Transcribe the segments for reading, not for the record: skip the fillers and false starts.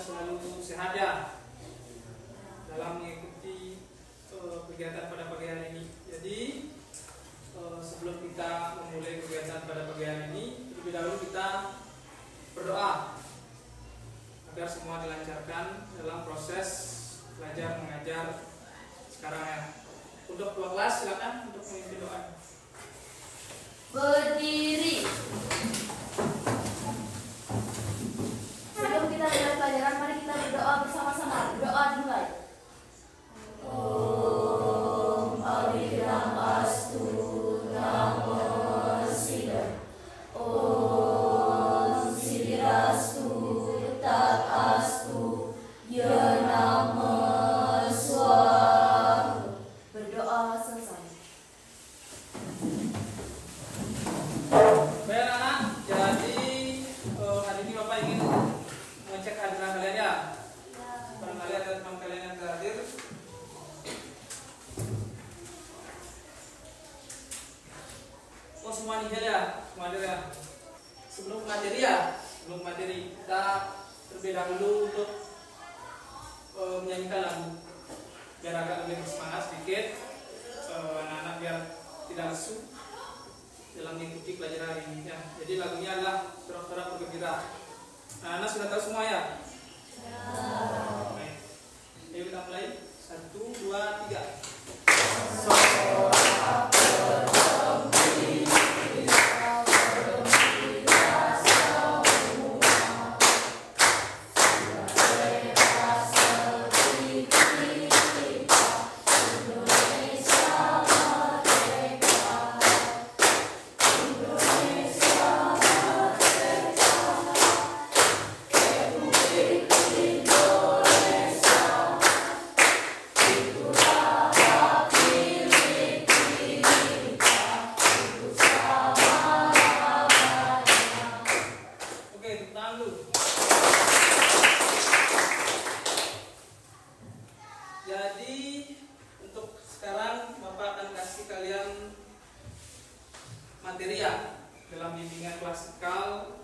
selalu sehat ya dalam mengikuti kegiatan pada pagi hari ini. Jadi sebelum kita memulai kegiatan pada pagi hari ini, terlebih dahulu kita berdoa agar semua dilancarkan dalam proses belajar mengajar sekarang ya. Untuk ketua kelas silakan untuk memimpin doa. Berdiri. Sebelum kita mulai pelajaran, mari kita berdoa bersama-sama. Berdoa dimulai. Om Abiram Astu Namo Siddha. Om Siddhirastu Tat Astu Ya Nama Swaha. Berdoa selesai. Baik anak, jadi hari ini Bapak ingin mengecek kehadiran kalian ya. Barangkali ada teman kalian yang hadir. Oh semua nihil ya, semua hadir ya. Sebelum materi kita terlebih dahulu untuk menyanyikan lagu biar agak lebih bersemangat sedikit, anak-anak biar tidak lesu dalam mengikuti pelajaran hari ini ya. Jadi lagunya adalah Sorak-sorak Bergembira. Nah, anak sudah tahu semua ya? Baik. Ayo kita mulai. 1, 2, 3. Sorak materi ya dalam bimbingan klasikal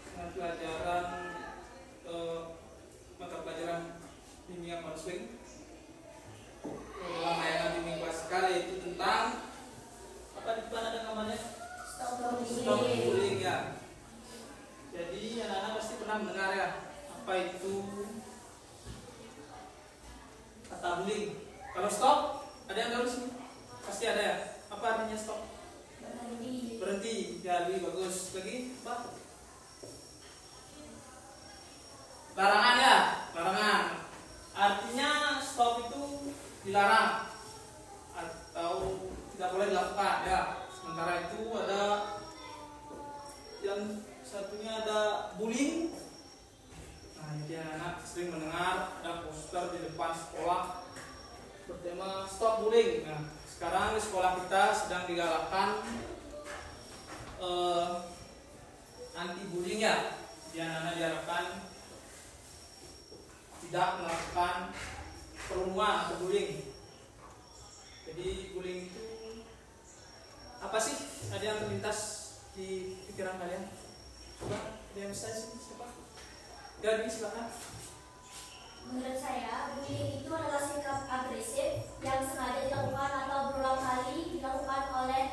dengan pelajaran mata pelajaran bimbingan konseling dalam layanan bimbingan klasikal, yaitu tentang apa di depan ada namanya stop bullying ya. Jadi anak-anak pasti pernah mendengar ya apa itu kata bullying. Kalau stop ada yang tahu sih? Pasti ada ya. Apa artinya stop? Berhenti. Ya, lebih bagus. Lagi apa? Larangan ya, larangan. Artinya stop itu dilarang atau tidak boleh dilakukan ya. Sementara itu ada yang satunya ada bullying. Nah, ini anak sering mendengar ada poster di depan sekolah bertema stop bullying. Nah, sekarang di sekolah kita sedang digalakkan anti bullying ya. Jadi anak-anak diharapkan tidak melakukan perundungan atau bullying. Jadi bullying itu apa sih? Ada yang terlintas di pikiran kalian? Coba ada yang bisa sih? Siapa? Jadi silakan. Menurut saya, bullying itu adalah sikap agresif yang sengaja dilakukan atau berulang kali dilakukan oleh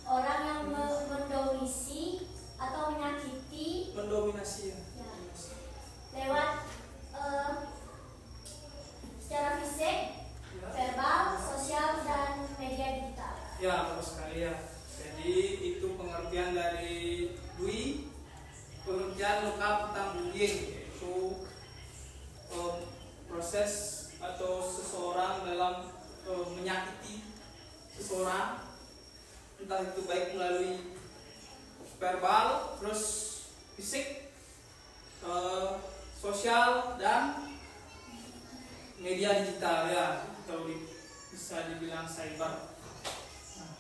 orang yang mendominasi atau menyakiti, mendominasi ya, lewat secara fisik, ya, verbal, sosial, dan media digital. Ya, bagus sekali ya. Jadi itu pengertian dari Dwi, pengertian lengkap tentang bullying, yaitu proses atau seseorang dalam menyakiti seseorang, entah itu baik melalui verbal, terus fisik, sosial, dan media digital ya, atau bisa dibilang cyber. Nah,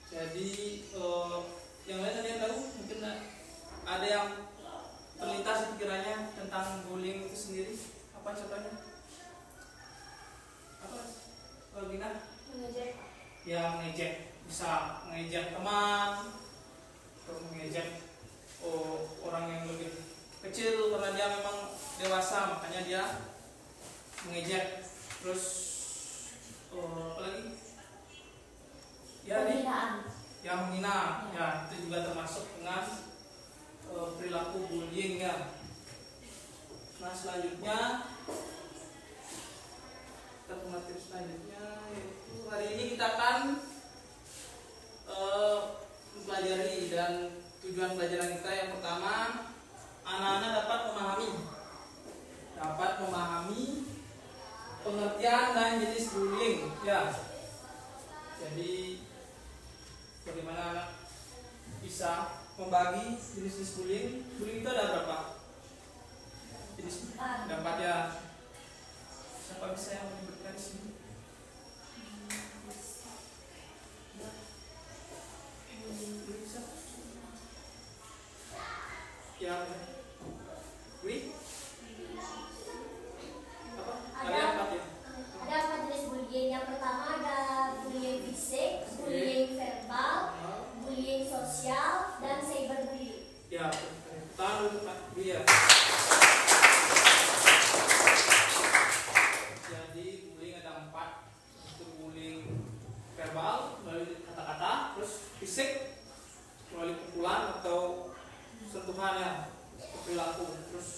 jadi yang lain ada yang tahu? Mungkin ada yang terlintas di pikirannya tentang bullying itu sendiri. Apa contohnya? Apa? Gina? Mengejek. Ya, mengejek. Bisa mengejek teman atau mengejek orang yang lebih kecil karena dia memang dewasa, makanya dia mengejek. Terus apa lagi? Ya, yang menghina, ya itu juga termasuk dengan perilaku bullying ya. Nah selanjutnya kita ke materi selanjutnya, yaitu hari ini kita akan mempelajari, dan tujuan pelajaran kita yang pertama, anak-anak dapat memahami pengertian dan jenis bullying ya. Jadi bagaimana anak bisa membagi jenis-jenis bullying? Bullying itu ada berapa jenis? Ada 4 ya. Siapa bisa yang menyebutkan di sini? Bisa? Yang apa? Ada 4 ya? Ada 4 jenis bullying. Yang pertama ada bullying fisik, bullying verbal, bullying sosial, dan cyberbullying. Ya, tahu dia. Jadi bullying ada 4. Itu bullying verbal melalui kata-kata, terus fisik melalui pukulan atau sentuhan ya, perilaku. Terus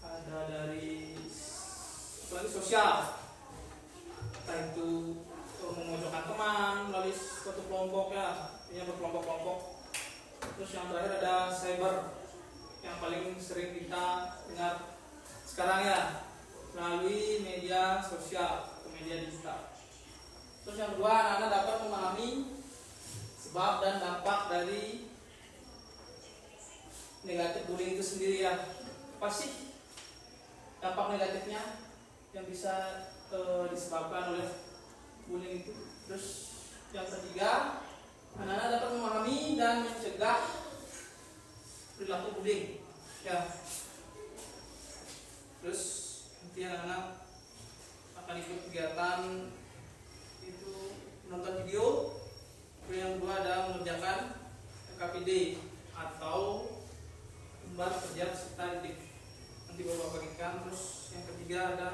ada dari sosial, entah itu memojokkan teman melalui suatu kelompok ya, ini berkelompok-kelompok. Terus yang terakhir ada cyber, yang paling sering kita dengar sekarang ya, melalui media sosial atau media digital. Terus yang kedua, anak-anak dapat memahami sebab dan dampak dari negatif bullying itu sendiri ya. Apa sih dampak negatifnya yang bisa disebabkan oleh bullying itu? Terus yang ketiga, anak-anak dapat memahami dan mencegah perilaku bullying ya. Terus nanti anak-anak akan ikut kegiatan itu, menonton video. Yang kedua ada mengerjakan KPD atau lembar kerja peserta didik, nanti bapak bagikan. Terus yang ketiga ada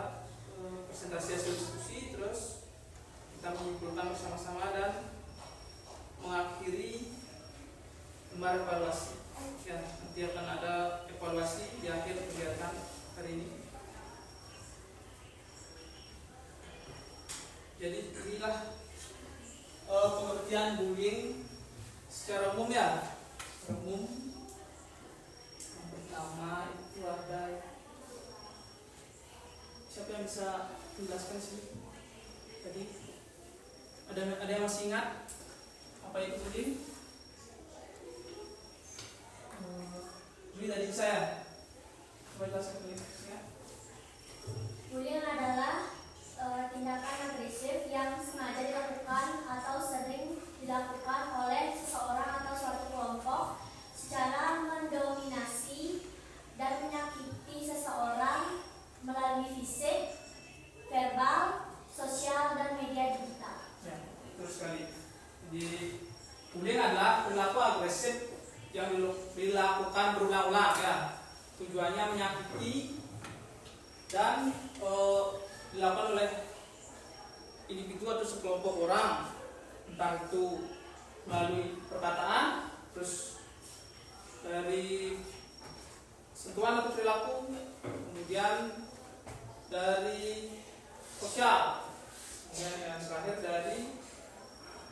presentasi hasil diskusi. Terus kita menyimpulkan bersama-sama dan mengakhiri lembar evaluasi ya. Nanti akan ada evaluasi di akhir kegiatan hari ini. Jadi inilah pengertian bullying secara umum ya. Umum. Yang pertama itu ada, siapa yang bisa menjelaskan sini? Tadi ada yang masih ingat apa itu bullying? Bullying tadi saya. Coba jelaskan bullying. Bullying adalah tindakan agresif yang sengaja dilakukan atau sering dilakukan oleh seseorang atau suatu kelompok secara mendominasi dan menyakiti seseorang melalui fisik, verbal, sosial, dan media digital. Ya, betul sekali. Jadi bullying adalah perilaku agresif yang dilakukan berulang-ulang ya. Tujuannya menyakiti dan dilakukan oleh individu atau sekelompok orang, entah itu melalui perkataan, terus dari sentuhan atau perilaku, kemudian dari sosial, kemudian yang terakhir dari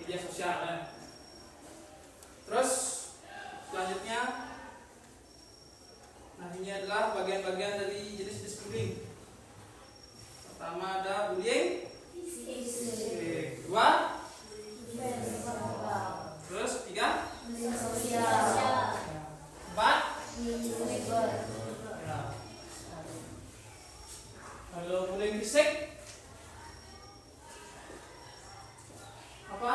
media sosial ya. Terus selanjutnya, nah ini adalah bagian-bagian dari jenis-jenis bullying. Pertama ada bullying fisik, kedua terus 3 Sosial. 4 Cyber. ya. Kalau bullying fisik apa?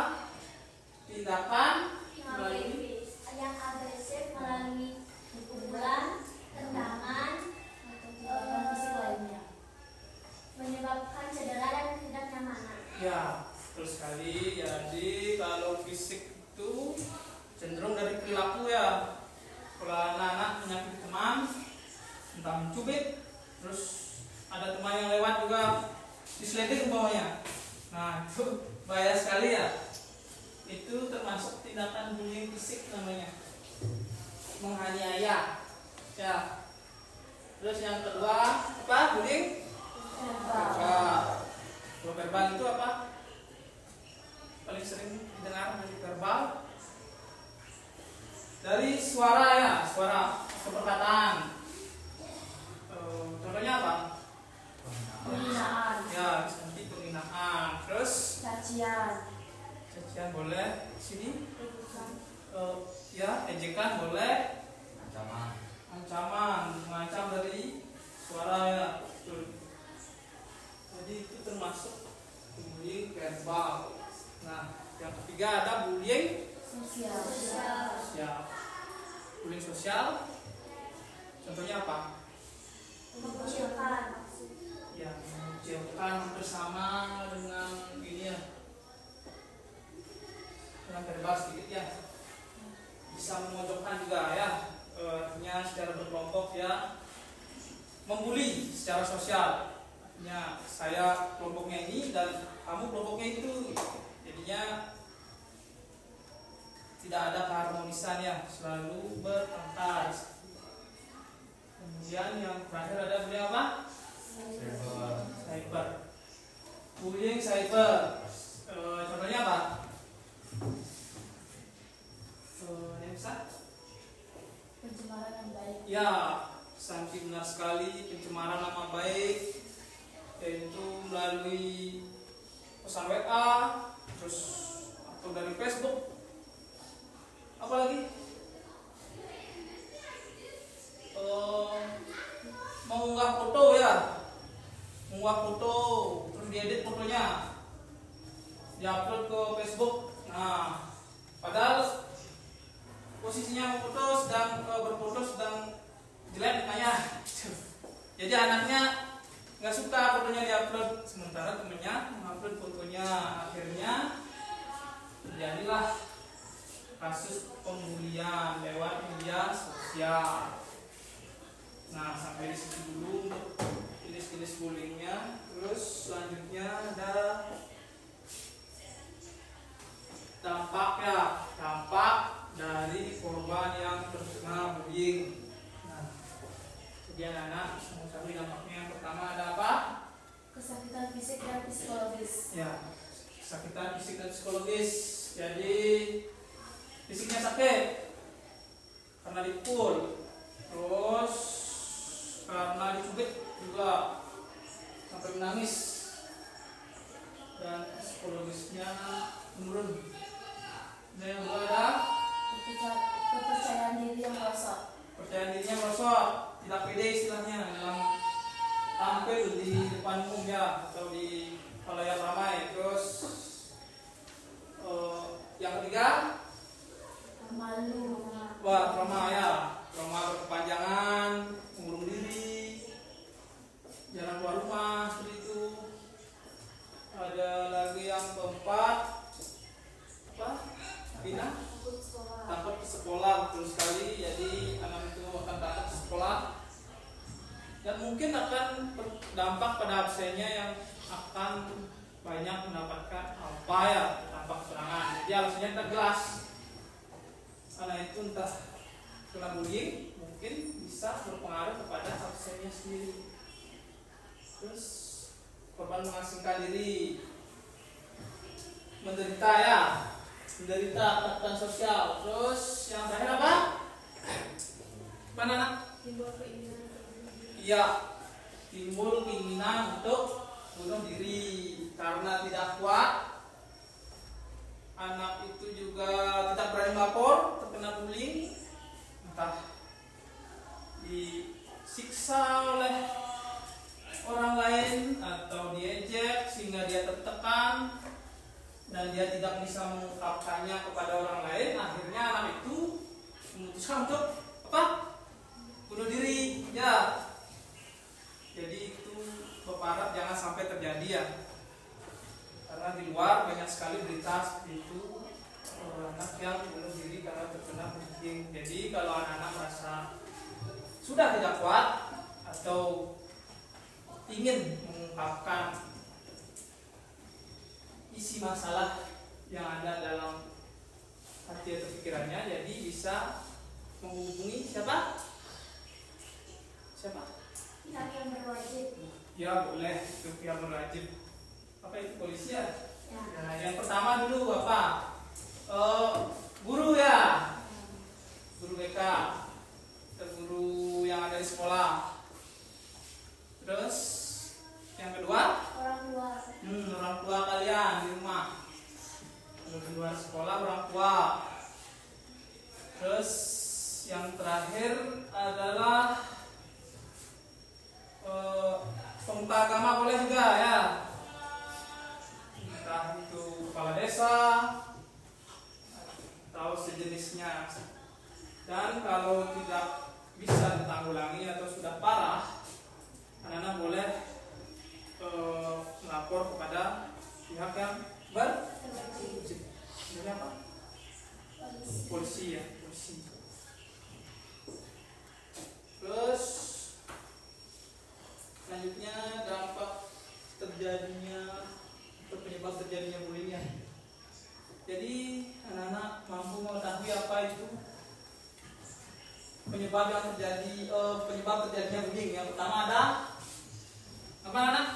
Tindakan melalui yang agresif melalui pukulan, tendangan, menyebabkan cedera dan ketidaknyamanan. ya, terus sekali. Jadi kalau fisik itu cenderung dari perilaku ya. Kalau anak-anak menyakiti teman, mencubit, terus ada teman yang lewat juga diseledik umpamanya. Nah itu bahaya sekali ya. Itu termasuk tindakan bullying fisik namanya, menganiaya ya. Terus yang kedua apa? Bullying verbal. Kalau verbal itu apa? Paling sering didengar dari verbal, dari suara ya, suara atau perkataan. Contohnya apa? Penghinaan. Ya, seperti penghinaan. Terus Cacian. cacian boleh. Sini ya, ejekan boleh. Ancaman, mengancam dari suara ya. Betul. Jadi itu termasuk bullying verbal. Nah, yang ketiga ada bullying Sosial. sosial. Bullying sosial, contohnya apa? Mengucilkan. Ya, mengucilkan bersama dengan ini ya, dengan verbal sedikit ya. Bisa memojokkan juga ya, artinya secara berkelompok ya, membuli secara sosial. Artinya saya kelompoknya ini dan kamu kelompoknya itu, jadinya tidak ada keharmonisan ya, selalu bertengkar. Kemudian yang terakhir ada bullying apa? Cyber. Bullying cyber. Contohnya apa? Yang bisa? Pencemaran yang baik. Ya, saking benar sekali, pencemaran nama baik, yaitu melalui pesan WA, terus atau dari Facebook, apalagi mengunggah foto ya, mengunggah foto, terus diedit fotonya, diupload ke Facebook. Nah, padahal posisinya foto sedang berfoto sedang jelek mukanya. Jadi anaknya nggak suka fotonya diupload, sementara temennya mengupload fotonya. Akhirnya terjadilah kasus pembulian lewat media sosial. Nah, sampai di situ dulu untuk jenis-jenis bullyingnya. Terus selanjutnya ada dampak ya, dampak dari korban yang terkena bullying. Nah, jadi anak-anak bisa mengetahui dampaknya. Yang pertama ada apa? Kesakitan fisik dan psikologis. Ya, kesakitan fisik dan psikologis. Jadi fisiknya sakit karena dipukul, terus karena dicubit juga sampai menangis, dan psikologisnya menurun. Dan yang kedua ada Kepercayaan diri yang merosot. percaya dirinya merosot, tidak pede istilahnya dalam tampil di depan umum ya, atau di khalayak ramai. Terus yang ketiga, Malu. trauma ya, trauma berkepanjangan, mengurung diri, jarang keluar rumah, seperti itu. Ada lagi yang keempat, apa? Pindah? Takut sekolah. Takut ke sekolah, betul sekali. Jadi anak itu akan takut ke sekolah dan mungkin akan berdampak pada absennya yang akan banyak mendapatkan apa ya, dampak serangan. Jadi alasannya kita jelas. Karena itu entah kena bullying, mungkin bisa berpengaruh kepada absennya sendiri. Terus korban mengasingkan diri, menderita ya, menderita ketakutan sosial. Terus yang terakhir apa? Mana anak? Timbul keinginan. Iya, timbul keinginan untuk bunuh diri karena tidak kuat. Anak itu juga tidak berani melapor terkena bullying, entah disiksa oleh orang lain atau diejek sehingga dia tertekan dan dia tidak bisa mengungkapkannya kepada orang lain. Akhirnya anak itu memutuskan untuk apa? Bunuh diri ya. Jadi itu Bapak harap jangan sampai terjadi ya, karena di luar banyak sekali berita seperti itu, anak yang bunuh diri karena terkena bullying. Jadi kalau anak-anak merasa sudah tidak kuat atau ingin mengungkapkan isi masalah yang ada dalam hati atau pikirannya, jadi bisa menghubungi siapa? Pihak yang berwajib. Ya boleh, itu pihak berwajib. Apa itu, polisi ya? Ya. Nah, yang pertama dulu apa? Guru ya, guru BK, atau guru yang ada di sekolah. Terus yang kedua, Orang tua. orang tua kalian di rumah. Kalau di luar sekolah, orang tua. Terus yang terakhir adalah pemuka agama boleh juga ya, entah itu kepala desa atau sejenisnya. Dan kalau tidak bisa ditanggulangi atau sudah parah, anak-anak boleh melapor kepada pihak yang berwajib. Ini apa? Polisi ya, polisi. Terus selanjutnya dampak terjadinya atau penyebab terjadinya bullying ya. Jadi anak-anak mampu mengetahui apa itu penyebab yang terjadi, penyebab terjadinya bullying. Yang pertama ada apa, anak?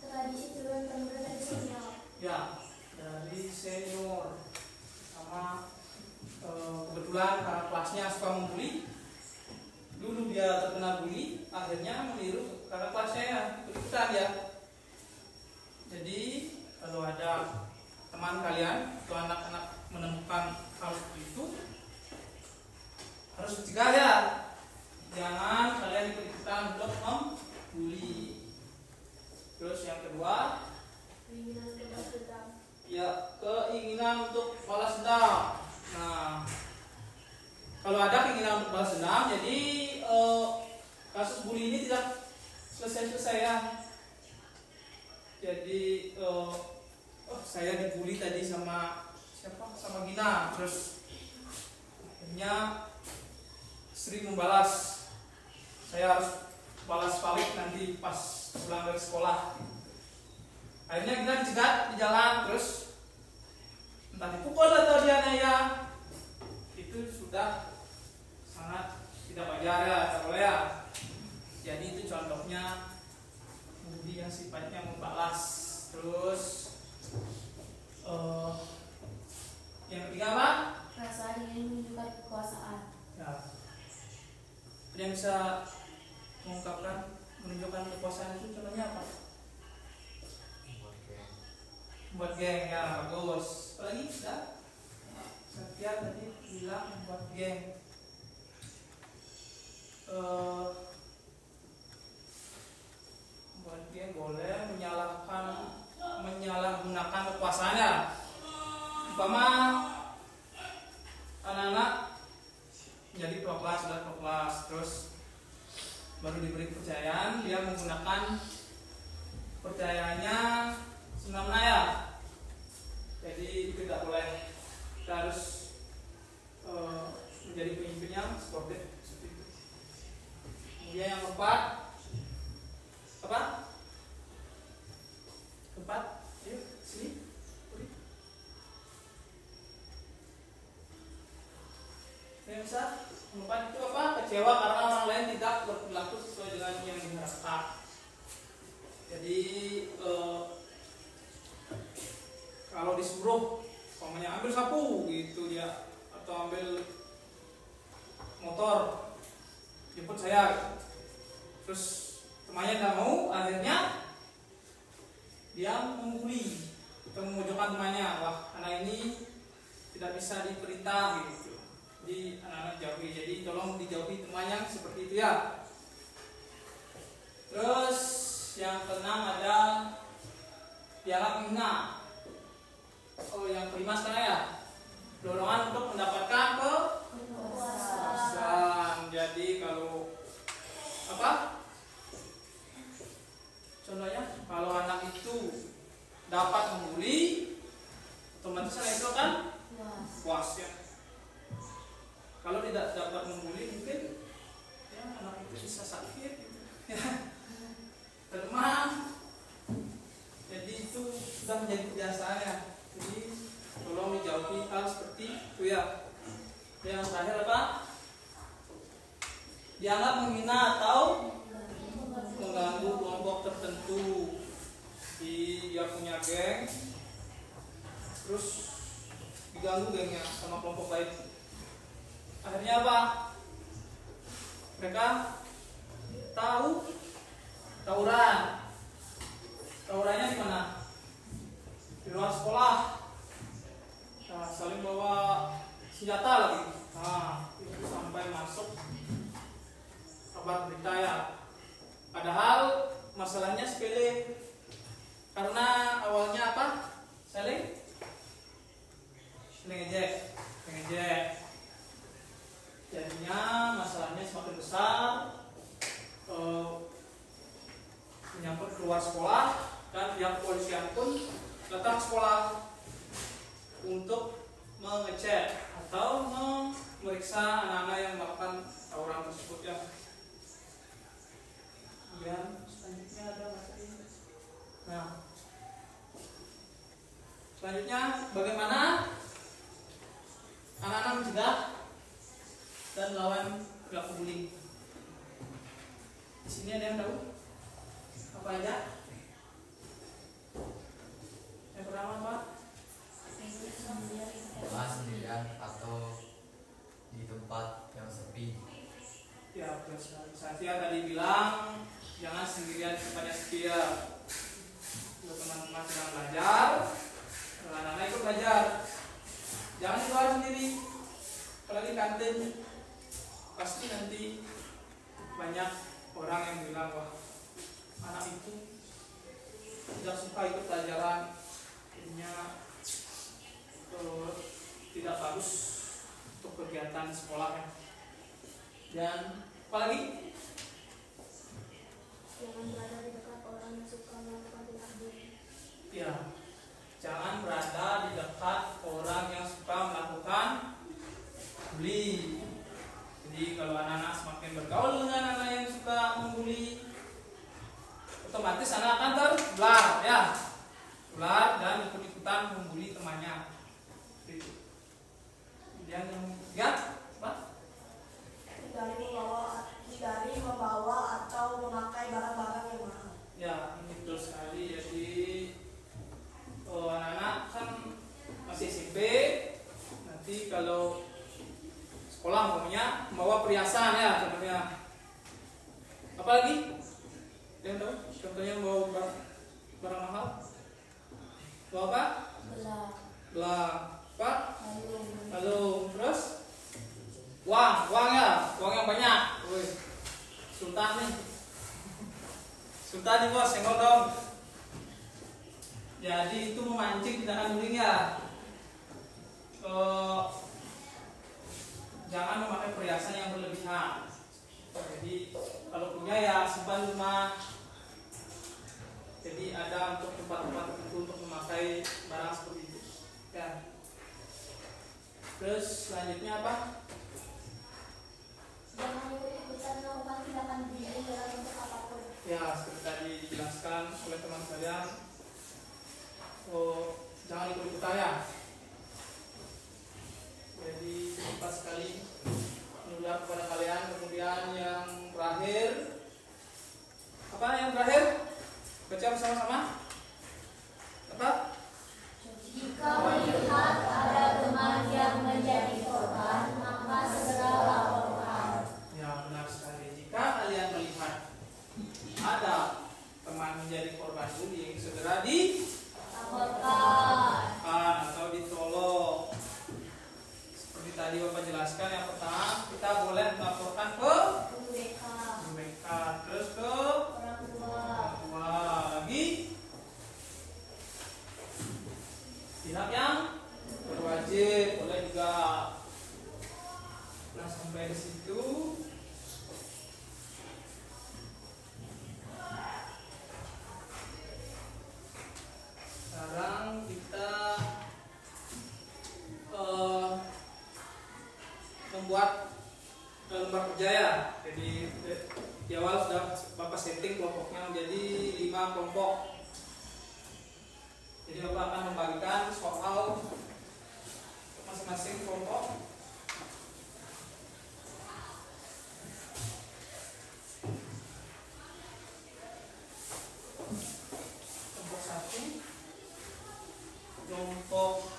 Tradisi turun temurun dari senior. Ya, dari senior. Sama kebetulan kakak kelasnya suka membuli. Dulu dia terkena bully, akhirnya meniru kakak kelasnya ya, ikutan ya. Jadi kalau ada teman kalian atau anak-anak menemukan hal seperti itu, harus dicegah ya. Jangan kalian ikut-ikutan untuk membuli. Terus yang kedua, Keinginan bebas dendam. ya, keinginan untuk balas dendam. Nah, kalau ada keinginan untuk balas dendam, jadi kasus bully ini tidak selesai-selesai ya. Jadi saya dibully tadi sama siapa? Sama Gina. Terus akhirnya sering membalas. Saya harus balas balik nanti pas pulang dari sekolah. Akhirnya kita dicegat di jalan, terus entah dipukul atau dianiaya. Itu sudah sangat tidak wajar ya, tak boleh ya. Jadi itu contohnya bully yang sifatnya membalas. Terus yang ketiga apa? Perasaan ingin menunjukkan kekuasaan. Ya. Ada yang bisa mengungkapkan menunjukkan kekuasaan itu contohnya apa? Buat geng ya, bagus. Apalagi ya? Satya tadi bilang buat geng. Buat geng boleh menyalahgunakan kekuasaannya. Umpama anak-anak menjadi ketua kelas, terus baru diberi kepercayaan, dia menggunakan kepercayaannya semena-mena ya. Jadi itu tidak boleh. Kita harus menjadi pemimpin yang sportif seperti itu. Kemudian yang keempat apa? Keempat, ayo sini. Yang bisa keempat itu apa? Kecewa karena orang lain tidak berperilaku sesuai dengan yang diharapkan. Jadi kalau disuruh umpamanya ambil sapu gitu dia, atau ambil motor jemput saya, terus temannya tidak mau, akhirnya dia membuli atau memojokkan temannya. Wah, anak ini tidak bisa diperintah gitu. Jadi anak-anak jauhi. Jadi tolong dijauhi temannya seperti itu ya. Terus yang keenam ada dialog menghina. Yang kelima sekarang ya, dorongan untuk mendapatkan kekuasaan. Jadi kalau apa? Contohnya kalau anak itu dapat membuli, otomatis anak itu akan puas ya. Kalau tidak dapat membuli, mungkin ya anak itu bisa sakit gitu. Ya. sudah menjadi kebiasaan ya. Jadi tolong dijauhi hal seperti itu ya. Yang terakhir apa? Dianggap menghina atau mengganggu kelompok tertentu. Dia punya geng, terus diganggu gengnya sama kelompok lain. Akhirnya apa? Mereka tawuran. Tawurannya di mana? Di luar sekolah. Nah, saling bawa senjata lagi. Nah, itu sampai masuk kabar berita ya. Padahal masalahnya sepele. Karena awalnya apa? Saling ejek. Jadinya masalahnya semakin besar. Menyangkut keluar sekolah, dan pihak kepolisian pun datang ke sekolah untuk mengecek atau memeriksa anak-anak yang melakukan tawuran tersebut ya. Kemudian selanjutnya ada materi. Nah, selanjutnya bagaimana anak-anak mencegah dan melawan perilaku bullying. Di sini ada yang tahu apa aja? Yang pertama apa? Kelas sendirian atau di tempat yang sepi. Ya, saya tadi bilang jangan sendirian di tempat yang sepi ya. Kalau teman-teman sedang belajar, anak-anak ikut belajar. Jangan di luar sendiri, apalagi kantin. Pasti nanti banyak orang yang bilang, wah anak itu tidak suka ikut pelajaran, jadinya tidak bagus untuk kegiatan sekolahnya. Dan apalagi Jangan berada di dekat orang yang suka melakukan tindak bullying. ya, jangan berada di dekat orang yang suka melakukan bully. Jadi kalau anak-anak semakin bergaul dengan anak yang suka membuli, otomatis anak akan tertular ya, tular dan ikut-ikutan membuli temannya. Kemudian yang ketiga apa? Hindari membawa atau memakai barang-barang yang mahal. Ya, ini betul sekali. Jadi anak-anak kan masih SMP, nanti kalau sekolah umumnya membawa perhiasan ya contohnya. Apalagi? Yang tahu? Contohnya membawa barang mahal. Bawa apa? Belang. Apa? Lalu terus uang yang banyak. Wih, Sultan nih. Sultan nih bos, senggol dong. Jadi itu memancing tindakan bullying ya. Jangan memakai perhiasan yang berlebihan. Jadi kalau punya ya simpan di rumah. Jadi ada untuk tempat-tempat tertentu untuk memakai barang seperti itu. Ya. Terus selanjutnya apa? Jangan ikut-ikutan melakukan tindakan bullying dalam bentuk apapun. Ya, seperti tadi dijelaskan oleh teman kalian. Jangan ikut-ikutan ya. Jadi cepat sekali menular kepada kalian. Kemudian yang terakhir, apa yang terakhir? Baca bersama-sama. Apa? Jika melihat ada teman yang menjadi korban, maka segera laporkan. Ya, benar sekali. Jika kalian melihat ada teman menjadi korban bullying, segera Laporkan. atau ditolong. Seperti tadi Bapak jelaskan, yang pertama kita boleh melaporkan ke Guru BK. BK, terus ke Orang tua. orang tua, lagi pihak yang berwajib boleh juga. Nah, sampai di situ sekarang kita membuat lembar kerja ya. Jadi di awal sudah Bapak setting kelompoknya menjadi 5 kelompok. Jadi Bapak akan membagikan soal masing-masing kelompok. Kelompok 1, kelompok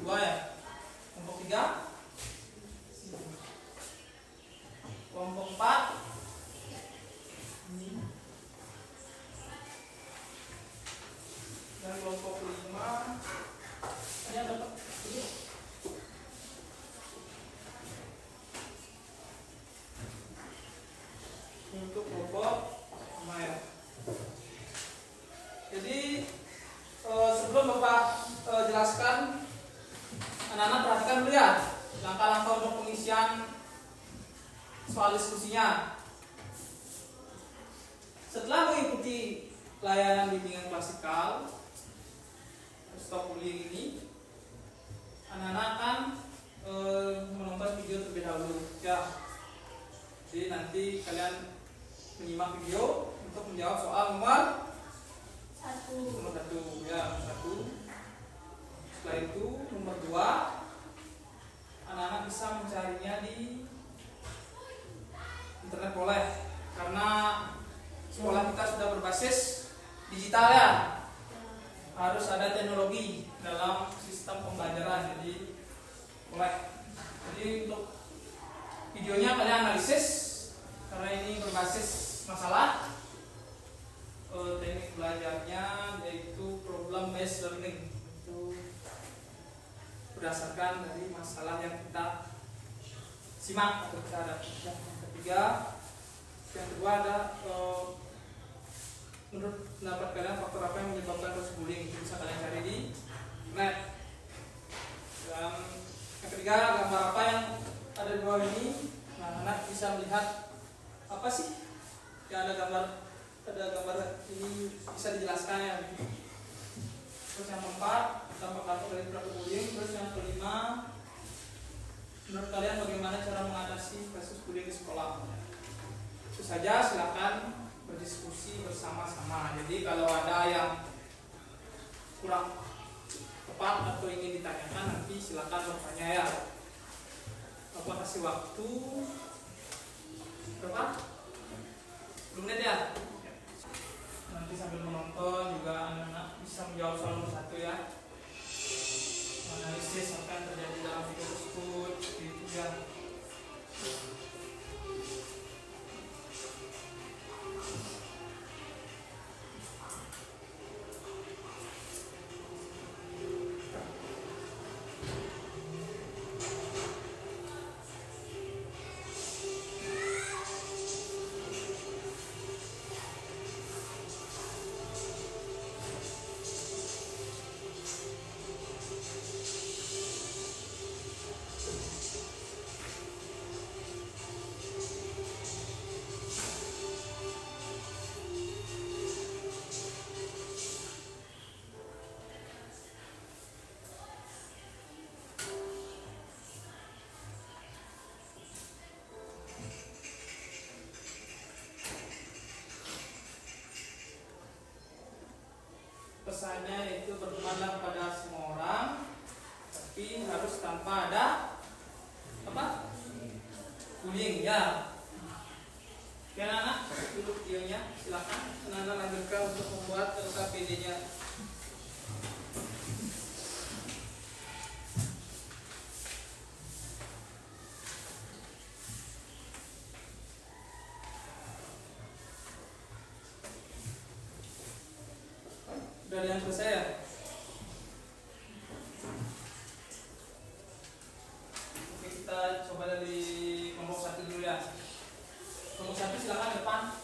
2 ya, kelompok 3, kelompok 4, dan kelompok 5. Ada dapat ini. Untuk kelompok 5 ya. Jadi sebelum Bapak jelaskan, anak-anak perhatikan dulu ya langkah-langkah untuk pengisian soal diskusinya. Setelah mengikuti layanan bimbingan klasikal stop bullying ini, anak-anak akan menonton video terlebih dahulu ya. Jadi nanti kalian menyimak video untuk menjawab soal nomor 1 ya, nomor 1. Setelah itu nomor 2, anak-anak bisa mencarinya di internet boleh, karena sekolah kita sudah berbasis digital ya. Harus ada teknologi dalam sistem pembelajaran, jadi boleh. Jadi untuk videonya kalian analisis, karena ini berbasis masalah. Teknik belajarnya yaitu problem based learning, itu berdasarkan dari masalah yang kita simak atau kita hadapi. Yang ketiga, yang kedua ada menurut pendapat kalian faktor apa yang menyebabkan proses bullying, itu bisa kalian cari di internet. Dan yang ketiga, gambar apa yang ada di bawah ini, nah anak bisa melihat apa sih yang ada gambar ini, bisa dijelaskan ya. Terus yang keempat, dampak dari perilaku bullying. Terus yang kelima, menurut kalian bagaimana cara mengatasi kasus bullying di sekolah? Itu saja, silakan berdiskusi bersama-sama. Jadi kalau ada yang kurang tepat atau ingin ditanyakan, nanti silakan bertanya ya. Bapak kasih waktu berapa? 10 menit ya. Nanti sambil menonton juga anak-anak bisa menjawab soal nomor 1 ya. Analisis apa yang terjadi dalam video tersebut, gitu ya. Pesannya itu bertemanlah pada semua orang, tapi harus tanpa ada apa? Bullying ya. Oke anak-anak, duduk videonya, silakan anak-anak lanjutkan untuk membuat LKPD-nya. Udah ada yang selesai ya? Oke, kita coba dari kelompok 1 dulu ya. Kelompok 1 silakan depan.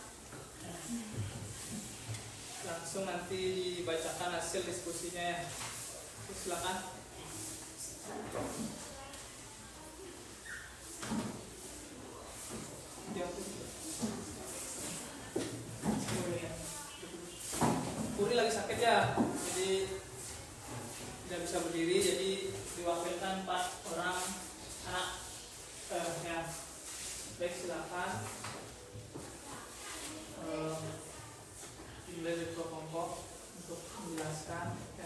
Langsung nanti dibacakan hasil diskusinya ya. Silakan. Puri lagi sakit ya, jadi tidak bisa berdiri, jadi diwakilkan 4 orang anak ya. Baik, silakan dimulai dari kelompok untuk menjelaskan ya.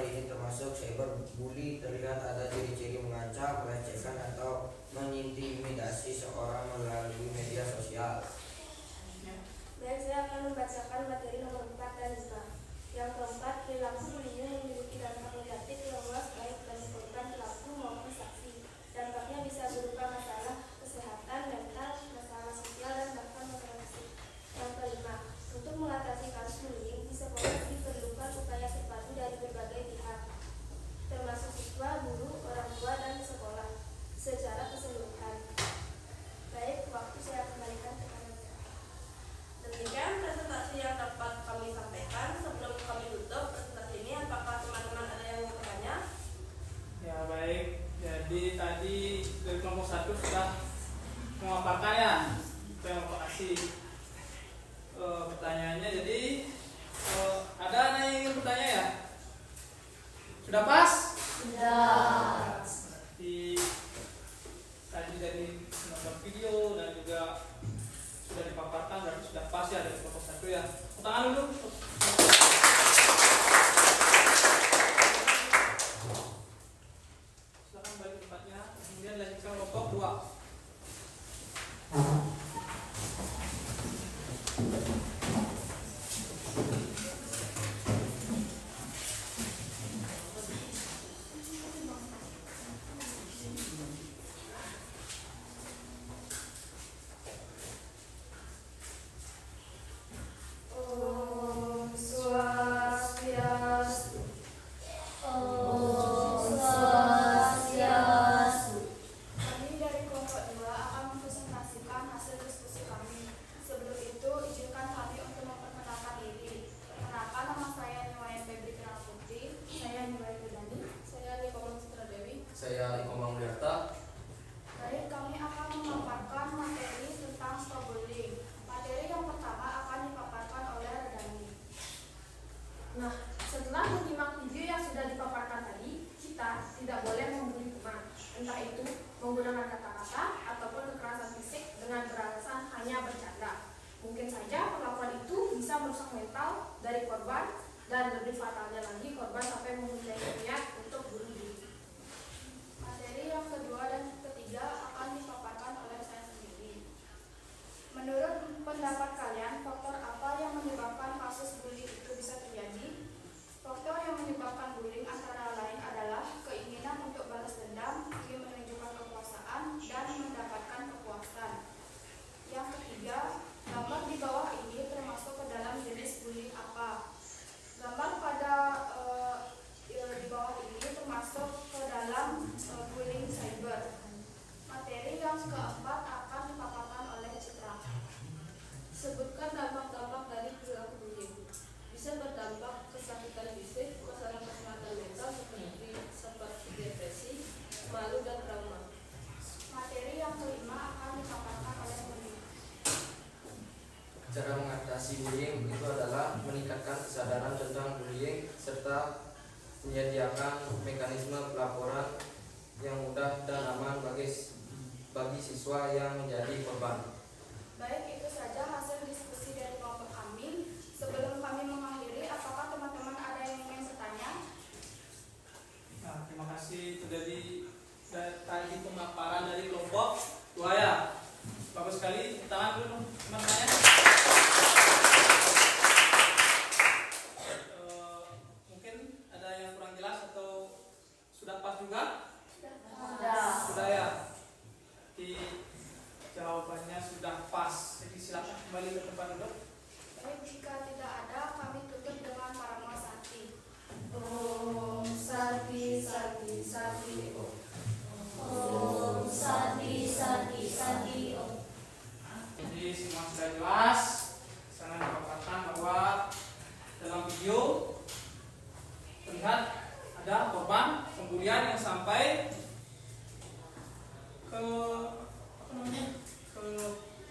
ini termasuk cyberbully. Terlihat ada ciri-ciri mengancam, melecehkan atau mengintimidasi seorang melalui media sosial. Baik, saya akan membacakan materi nomor 4 dan 5. Yang keempat, perilaku bullying memiliki dampak negatif yang luas baik bagi korban, pelaku maupun saksi. Dampaknya bisa berupa masalah kesehatan, mental, masalah sosial, dan bahkan masalah fisik. Yang kelima, untuk mengatasi kasus bullying di sekolah diperlukan upaya sepadu dari berbagai pihak, termasuk siswa, guru, orang tua, dan sekolah secara keseluruhan. Baik, waktu saya kembalikan kepada Anda. Demikian presentasi yang dapat kami sampaikan. Sebelum kami tutup presentasi ini, apakah teman-teman ada yang mau bertanya? Ya baik, jadi tadi dari kelompok 1 sudah memaparkan ya. Terima kasih. Pertanyaannya jadi ada anak yang ingin bertanya ya? Sudah pas? Sudah. Berarti tadi dari menonton video dan juga sudah dipaparkan berarti sudah pas ya dari kelompok 1 ya. Tangan dulu. Silakan balik ke tempatnya. Kemudian lanjutkan kelompok 2. Om Swastiastu. Om Swastiastu. Kami dari kelompok 2 akan mempresentasikan hasil diskusi kami. Sebelum itu, izinkan kami untuk memperkenalkan diri. Perkenalkan, nama saya Niwayan Febri Putri. Saya Niwayan Bedani. Saya Nikomang Citra Dewi. Saya Ikomang Mulyarta. Baik, kami akan memaparkan materi tentang cyberbullying. Materi yang pertama akan dipaparkan oleh Redani. Nah, setelah menyimak video yang sudah dipaparkan tadi, kita tidak boleh membuli teman, entah itu menggunakan kata-kata ataupun kekerasan fisik dengan beralasan hanya bercanda. Mungkin saja perlakuan itu bisa merusak mental dari korban dan lebih fatalnya lagi korban sampai mempunyai niat untuk bunuh diri. Materi yang kedua dan ketiga akan dipaparkan oleh saya sendiri. Menurut pendapat kalian, faktor apa yang menyebabkan kasus bullying itu bisa terjadi? Faktor yang menyebabkan bullying antara lain adalah keinginan untuk balas dendam, ingin menunjukkan kekuasaan, dan mendapatkan kepuasan. Yang ketiga, gambar di bawah ini termasuk ke dalam jenis bullying apa? Gambar pada di bawah ini termasuk ke dalam bullying cyber. Materi yang keempat akan dipaparkan oleh Citra. Sebutkan dampak-dampak dari perilaku bullying. Bisa berdampak kesakitan fisik, masalah kesehatan mental seperti depresi, malu dan trauma. Materi yang kelima akan dipaparkan oleh Moni. Cara mengatasi bullying itu adalah meningkatkan kesadaran tentang bullying serta menyediakan mekanisme pelaporan yang mudah dan aman bagi siswa yang menjadi korban. Baik, itu saja hasil diskusi dari kelompok kami. Sebelum kami mengakhiri, apakah teman-teman ada yang ingin bertanya? Nah, terima kasih itu dari tadi pemaparan dari kelompok 2 ya. Bagus sekali. Tangan dulu teman-temannya. Mungkin ada yang kurang jelas atau sudah pas juga? Sudah ya. Jadi jawabannya sudah pas. Jadi silakan kembali ke tempat duduk. Baik, jika tidak ada, kami tutup dengan Paramo Sakti. Om Sakti Sakti Sakti Om. Om Sakti Sakti Sakti Om. Jadi semua sudah jelas. Sana dipaparkan bahwa dalam video terlihat ada korban pembulian yang sampai ke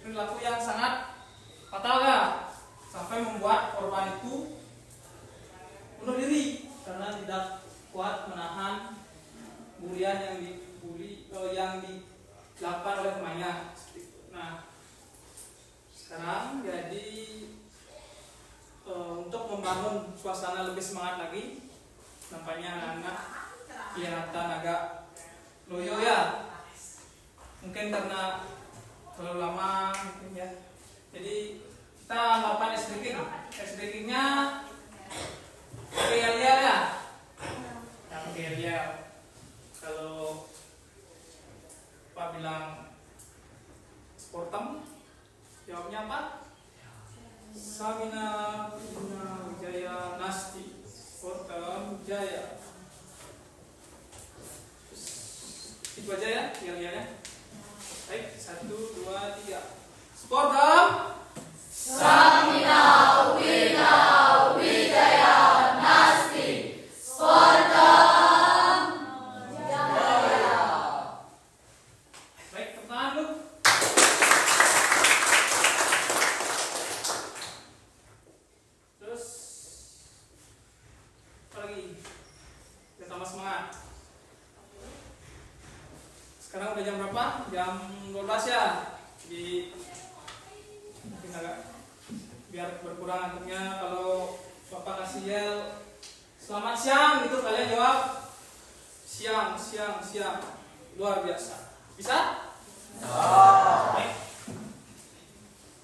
perilaku yang sangat fatal ya, sampai membuat korban itu bunuh diri karena tidak kuat menahan bulian yang dilakukan oleh temannya. Nah, sekarang jadi untuk membangun suasana lebih semangat lagi, nampaknya anak-anak kelihatan agak loyo ya, mungkin karena terlalu lama mungkin ya. Jadi kita melakukan ice breaking-nya pakai yel-yel ya, yang pakai yel-yel. Kalau Pak bilang sportem, jawabnya apa? Samina Wijaya Nasti, sportem Wijaya. Itu aja ya, yel-yelnya. Baik, 1, 2, 3. Sportem Samina Wijaya Nasti, sportem Jaya. Baik, tepuk tangan dulu. Terus apa lagi? Kita tambah semangat. Sekarang udah jam berapa? Jam 12 ya. Jadi mungkin agak biar berkurang antuknya. Kalau Bapak kasih yel selamat siang gitu, kalian jawab siang. Luar biasa. Bisa? Baik.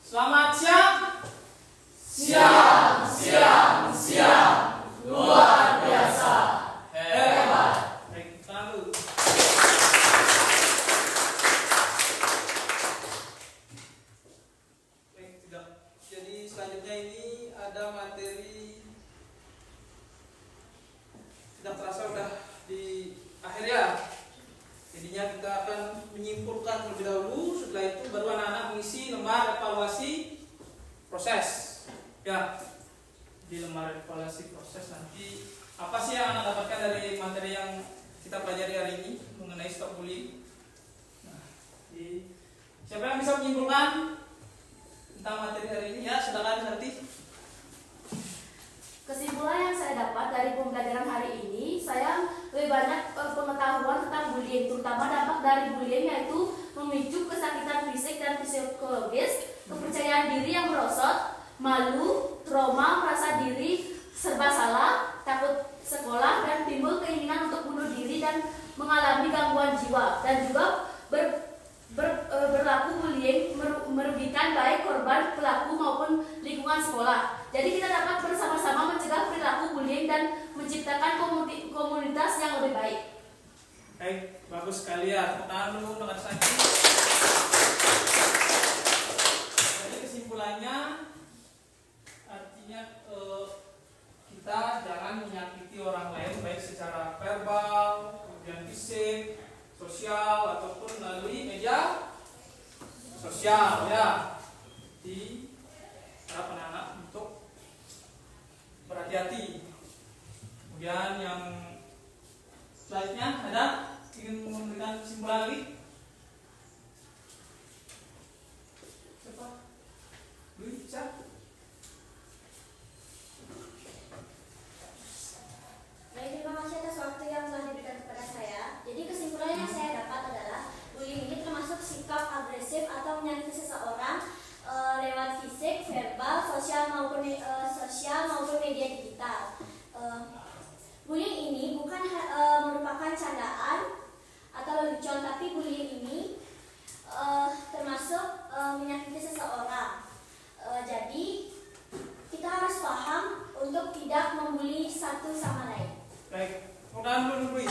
Selamat siang. Siang. Luar biasa. Hebat. Baik, tangan dulu. Baik, tidak. Jadi selanjutnya ini ada materi, tidak terasa udah di akhir ya. Jadinya kita akan menyimpulkan terlebih dahulu. Setelah itu baru anak-anak mengisi lembar evaluasi proses. Ya, di lembar evaluasi proses nanti apa sih yang anak dapatkan dari materi yang kita pelajari hari ini mengenai stop bullying. Nah, siapa yang bisa menyimpulkan tentang materi hari ini? Ya, silakan nanti. Kesimpulan yang saya dapat dari pembelajaran hari ini, saya lebih banyak pengetahuan tentang bullying, terutama dampak dari bullying yaitu memicu kesakitan fisik dan psikologis, kepercayaan diri yang merosot, malu, trauma, merasa diri serba salah, takut sekolah, dan timbul keinginan untuk bunuh diri dan mengalami gangguan jiwa, dan juga berlaku bullying merugikan baik korban, pelaku maupun lingkungan sekolah. Jadi kita dapat bersama-sama mencegah perilaku bullying dan menciptakan komunitas yang lebih baik. Baik, bagus sekali ya. Tepuk tangan dulu untuk Asaki. Jadi kesimpulannya artinya kita jangan menyakiti orang lain baik secara verbal, kemudian fisik, sosial ataupun melalui media sosial ya. Di para anak-anak untuk berhati-hati. Kemudian yang selanjutnya ada ingin memberikan kesimpulan lagi? Siapa? Bisa? Baik, terima kasih atas waktu yang telah diberikan kepada saya. Jadi kesimpulan yang saya dapat adalah bullying ini termasuk sikap agresif atau menyakiti seseorang lewat fisik, verbal, sosial maupun media digital. Bullying ini bukan merupakan candaan atau lelucon, tapi bullying ini termasuk menyakiti seseorang. Jadi kita harus paham untuk tidak membuli satu sama lain. Baik, mudah-mudahan dulu.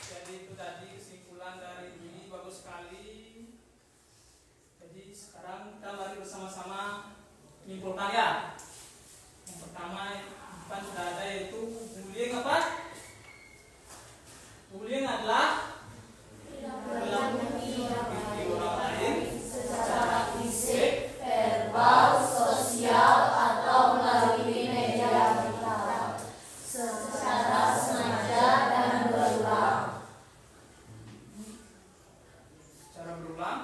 Jadi itu tadi kesimpulan dari ini, bagus sekali. Jadi sekarang kita mari bersama-sama menyimpulkan ya. Yang pertama kan sudah ada, yaitu bullying apa? Bullying adalah perilaku menyakiti orang lain Secara fisik, verbal, sosial, atau melalui media digital, secara sengaja dan berulang. secara berulang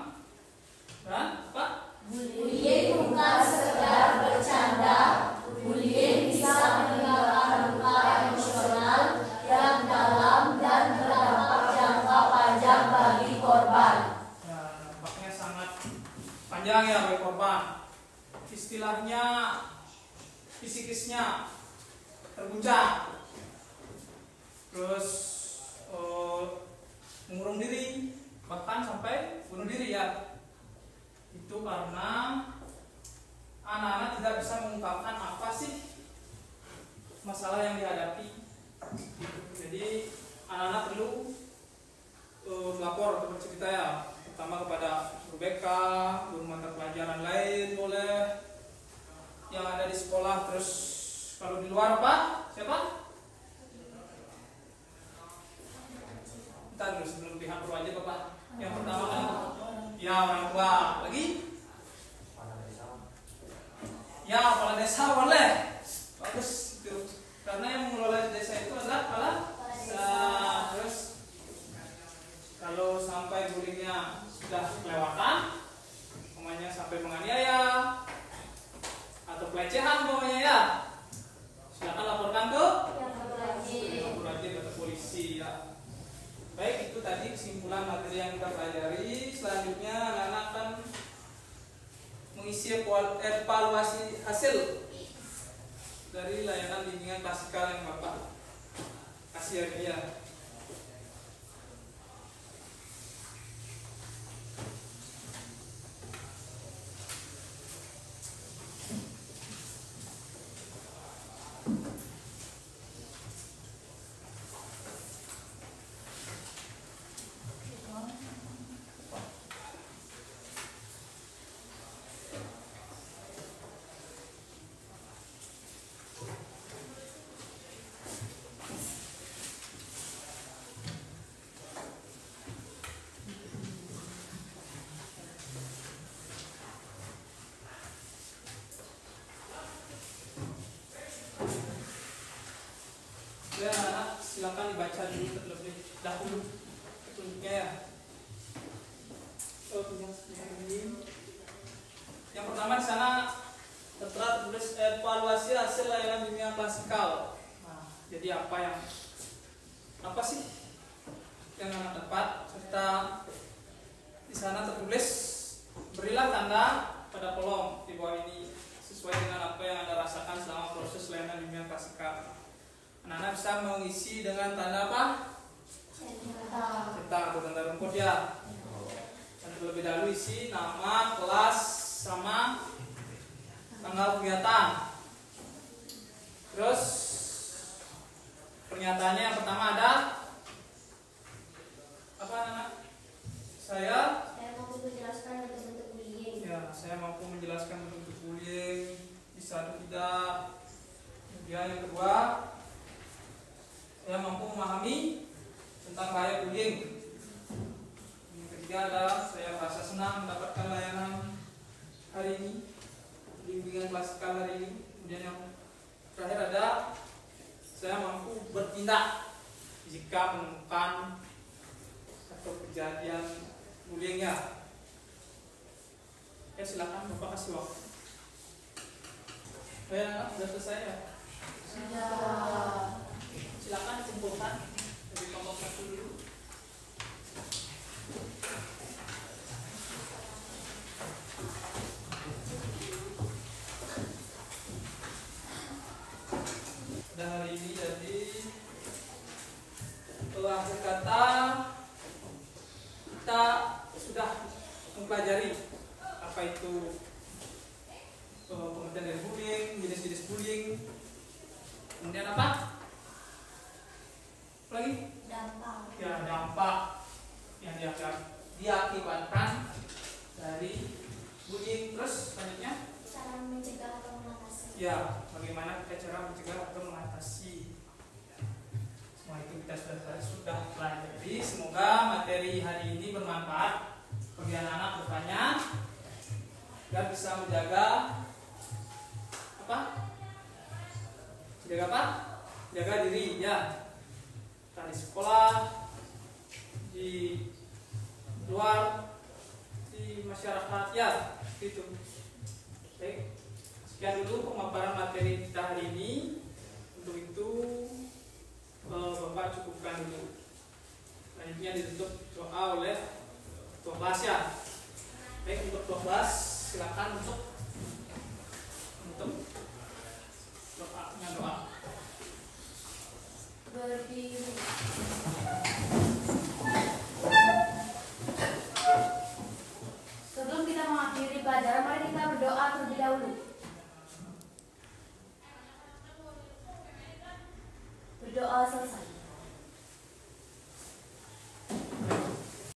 dan apa? Bullying bukan sekedar bercanda. Bullying bisa meninggalkan luka emosional yang dalam dan berdampak jangka panjang bagi korban. Ya, dampaknya sangat panjang ya bagi korban. Istilahnya fisik psikisnya terguncang, terus mengurung diri, bahkan sampai bunuh diri ya. Itu karena anak-anak tidak bisa mengungkapkan apa sih masalah yang dihadapi. Jadi anak-anak perlu melapor atau bercerita ya, pertama kepada guru BK, guru mata pelajaran lain boleh yang ada di sekolah. Terus kalau di luar apa? Siapa? Bentar dulu sebelum pihak berwajib Bapak. Yang pertama kan ya orang tua. Lagi? Ya kepala desa boleh. Bagus itu. Karena yang mengelola desa itu adalah kepala desa. Terus kalau sampai bullyingnya sudah kelewatan, umpamanya sampai menganiaya atau pelecehan umpamanya ya, silakan laporkan ke yang berwajib atau polisi ya. Baik, itu tadi kesimpulan materi yang kita pelajari. Selanjutnya anak-anak akan mengisi evaluasi hasil dari layanan bimbingan klasikal yang Bapak kasih hari ini ya. Ya, anak silakan dibaca dulu terlebih dahulu petunjuknya ya. Yang pertama di sana tertera tulis evaluasi hasil layanan bimbingan klasikal. Nah, jadi apa sih yang anak dapat, serta di sana tertulis berilah tanda pada kolom di bawah ini sesuai dengan apa yang Anda rasakan selama proses layanan bimbingan klasikal. Anak-anak bisa mengisi dengan tanda apa? Cetak atau tanda rumput ya. Dan terlebih dahulu isi nama, kelas, sama tanggal kegiatan. Terus pernyataannya yang pertama ada apa anak-anak? Saya mampu menjelaskan bentuk bullying. Ya, saya mampu menjelaskan bentuk bullying, bisa atau tidak. Kemudian yang kedua, saya mampu memahami tentang bahaya bullying. Yang ketiga adalah saya merasa senang mendapatkan layanan hari ini, bimbingan klasikal hari ini. Kemudian yang terakhir ada saya mampu bertindak jika menemukan atau kejadian bullyingnya. Ya, silakan Bapak kasih waktu. Ya, sudah selesai ya? Sudah. Silakan dikumpulkan dari kelompok satu dulu. Dan hari ini jadi akhir kata kita sudah mempelajari apa itu pengertian dari bullying, jenis-jenis bullying, kemudian apa? Lagi? Dampak. Ya, dampak yang diakibatkan dari bullying. Terus selanjutnya? Cara mencegah atau mengatasi. Ya, bagaimana kita cara mencegah atau mengatasi. Semua itu kita sudah pelajari. Semoga materi hari ini bermanfaat bagi anak-anak depannya, agar bisa menjaga apa? Jaga apa? Jaga diri ya. Di sekolah, di luar, di masyarakat ya, gitu. Baik, sekian dulu pemaparan materi kita hari ini. Untuk itu Bapak cukupkan dulu. Selanjutnya ditutup doa oleh Ketua kelas ya. Baik, untuk ketua kelas silakan untuk berdiri. Sebelum kita mengakhiri pelajaran, mari kita berdoa terlebih dahulu. Berdoa selesai.